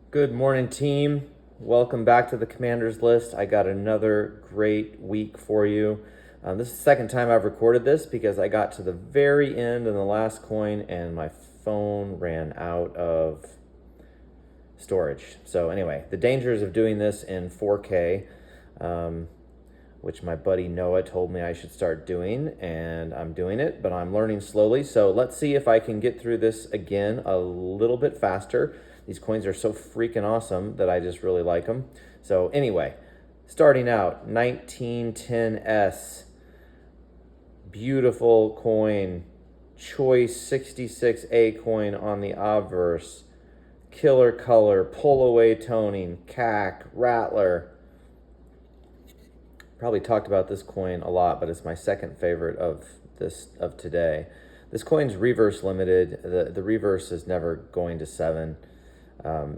Good morning, team. Welcome back to the Commander's List. I got another great week for you. This is the second time I've recorded this because I got to the very end in the last coin and my phone ran out of storage. So anyway, the dangers of doing this in 4K, which my buddy Noah told me I should start doing, and I'm doing it, but I'm learning slowly. So let's see if I can get through this again a little bit faster. These coins are so freaking awesome that I just really like them. So anyway, starting out, 1910S, beautiful coin, choice 66A coin on the obverse, killer color, pull away toning, CAC, rattler. Probably talked about this coin a lot, but it's my second favorite of today. This coin's reverse limited. The reverse is never going to 7.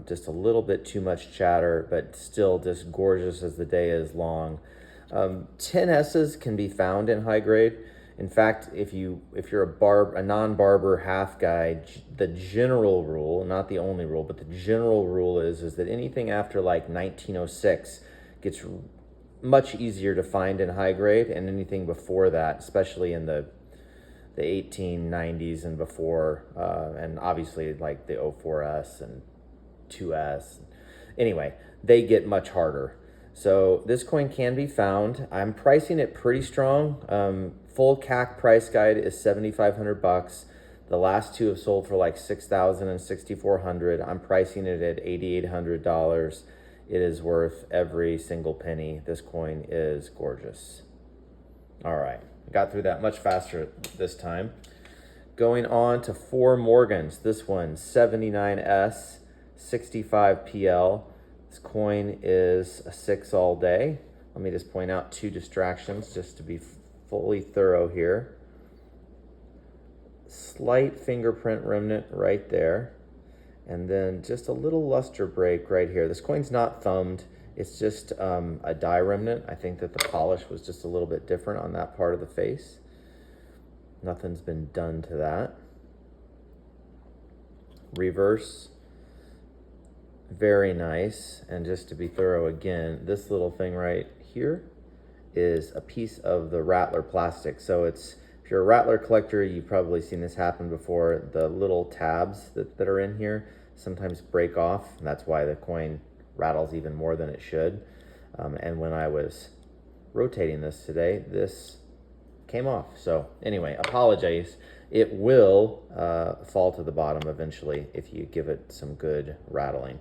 Just a little bit too much chatter, but still just gorgeous as the day is long. 10S's can be found in high grade. In fact, if you're a non-barber half guy, the general rule, not the only rule, but the general rule is that anything after like 1906 gets much easier to find in high grade, and anything before that, especially in the 1890s and before, and obviously like the 04S and 2S. Anyway, they get much harder. So this coin can be found. I'm pricing it pretty strong. Full CAC price guide is $7,500. The last two have sold for like $6,000 and $6,400. I'm pricing it at $8,800. It is worth every single penny. This coin is gorgeous. All right, got through that much faster this time. Going on to 4 Morgans. This one, 79S, 65 PL. This coin is a 6 all day. Let me just point out 2 distractions just to be fully thorough here. Slight fingerprint remnant right there. And then just a little luster break right here. This coin's not thumbed. It's just a die remnant. I think that the polish was just a little bit different on that part of the face. Nothing's been done to that. Reverse. Very nice. And just to be thorough again, this little thing right here is a piece of the rattler plastic. So it's, if you're a rattler collector, you've probably seen this happen before. The little tabs that are in here sometimes break off, and that's why the coin rattles even more than it should. And when I was rotating this today, this came off. So anyway, apologize. It will fall to the bottom eventually if you give it some good rattling.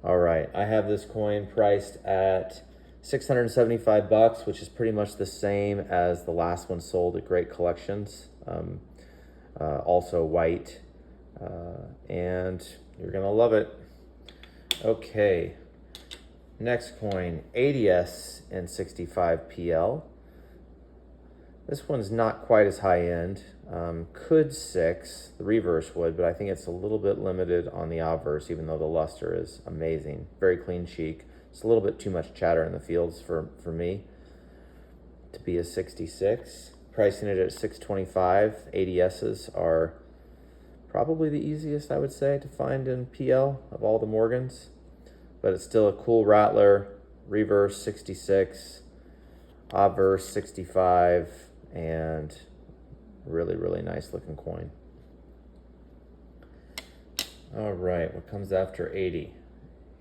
All right, I have this coin priced at $675, which is pretty much the same as the last one sold at Great Collections. Also white, and you're gonna love it. Okay, next coin, 80S and 65 PL. This one's not quite as high end. Could 6, the reverse would, but I think it's a little bit limited on the obverse, even though the luster is amazing. Very clean cheek. It's a little bit too much chatter in the fields for me to be a 66. Pricing it at 625. 80S's are probably the easiest, I would say, to find in PL of all the Morgans, but it's still a cool rattler. Reverse 66, obverse 65, and really, really nice looking coin. All right, what comes after 80?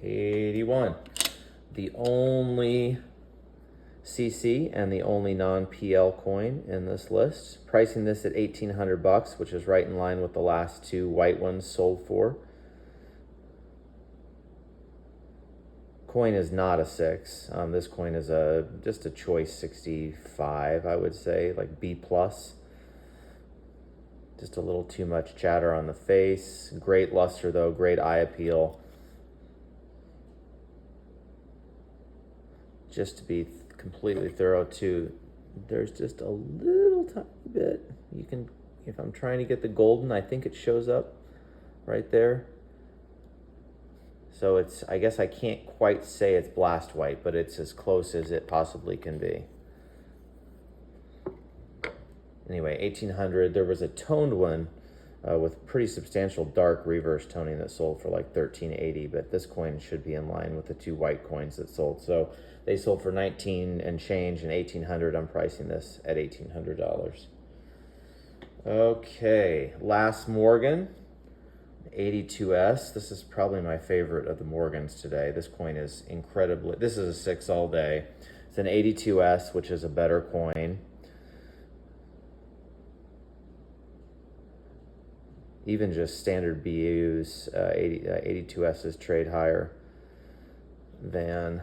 81. The only CC and the only non-PL coin in this list. Pricing this at $1,800, which is right in line with the last 2 white ones sold for. Coin is not a 6. This coin is just a choice 65, I would say, like B+. Just a little too much chatter on the face. Great luster though, great eye appeal. Just to be completely thorough too, there's just a little tiny bit. You can, if I'm trying to get the golden, I think it shows up right there. So it's, I guess I can't quite say it's blast white, but it's as close as it possibly can be. Anyway, 1800, there was a toned one with pretty substantial dark reverse toning that sold for like $13.80, but this coin should be in line with the two white coins that sold. So they sold for 19 and change and 1800. I'm pricing this at $1,800. Okay, last Morgan, 82S. This is probably my favorite of the Morgans today. This coin is incredibly, this is a 6 all day. It's an 82S, which is a better coin. Even just standard BUs, 82S's trade higher than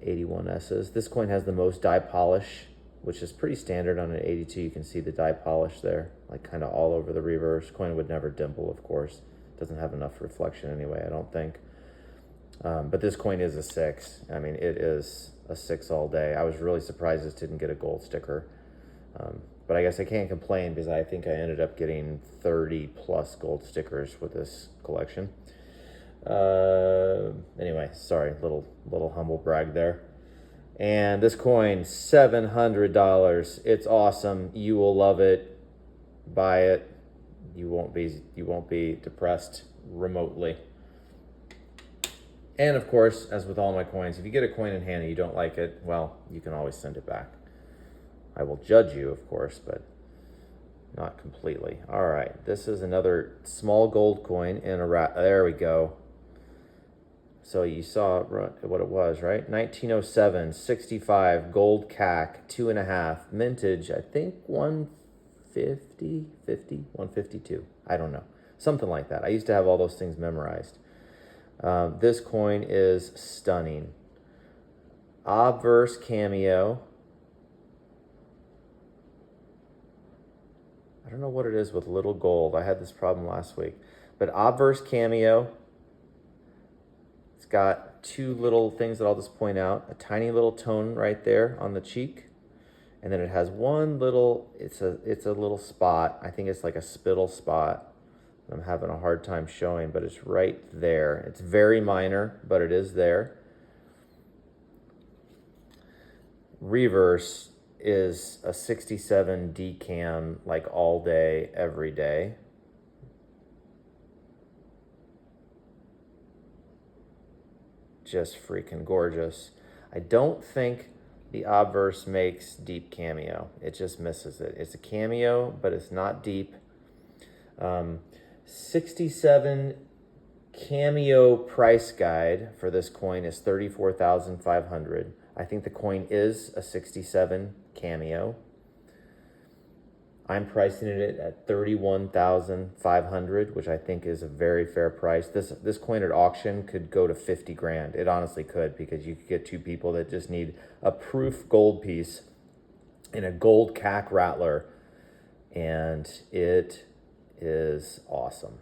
81S's. This coin has the most die polish, which is pretty standard on an 82. You can see the die polish there, like kind of all over the reverse. Coin would never dimple, of course. Doesn't have enough reflection anyway, I don't think. But this coin is a 6. I mean, it is a 6 all day. I was really surprised this didn't get a gold sticker. But I guess I can't complain because I think I ended up getting 30 plus gold stickers with this collection. Anyway, sorry, little humble brag there. And this coin, $700. It's awesome. You will love it. Buy it. You won't be depressed remotely. And of course, as with all my coins, if you get a coin in hand and you don't like it, well, you can always send it back. I will judge you, of course, but not completely. All right, this is another small gold coin in a rat. There we go. So you saw what it was, right? 1907, 65, gold CAC, 2.5, mintage, I think 150, 152. I don't know. Something like that. I used to have all those things memorized. This coin is stunning. Obverse cameo. I don't know what it is with little gold. I had this problem last week. But obverse cameo. It's got two little things that I'll just point out. A tiny little tone right there on the cheek. And then it has one little, it's a little spot. I think it's like a spittle spot. I'm having a hard time showing, but it's right there. It's very minor, but it is there. Reverse is a 67 decam, like all day, every day. Just freaking gorgeous. I don't think the obverse makes deep cameo. It just misses it. It's a cameo, but it's not deep. 67 cameo price guide for this coin is $34,500. I think the coin is a 67 cameo. I'm pricing it at $31,500, which I think is a very fair price. This coin at auction could go to 50 grand. It honestly could, because you could get two people that just need a proof gold piece and a gold CAC rattler, and it is awesome.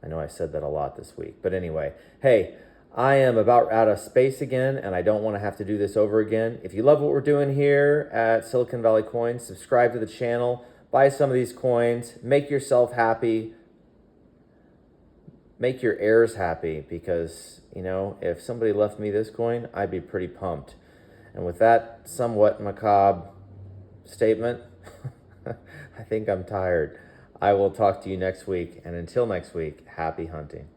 I know I said that a lot this week, but anyway, hey, I am about out of space again, and I don't want to have to do this over again. If you love what we're doing here at Silicon Valley Coins, subscribe to the channel, buy some of these coins, make yourself happy, make your heirs happy, because, you know, if somebody left me this coin, I'd be pretty pumped. And with that somewhat macabre statement, I think I'm tired. I will talk to you next week, and until next week, happy hunting.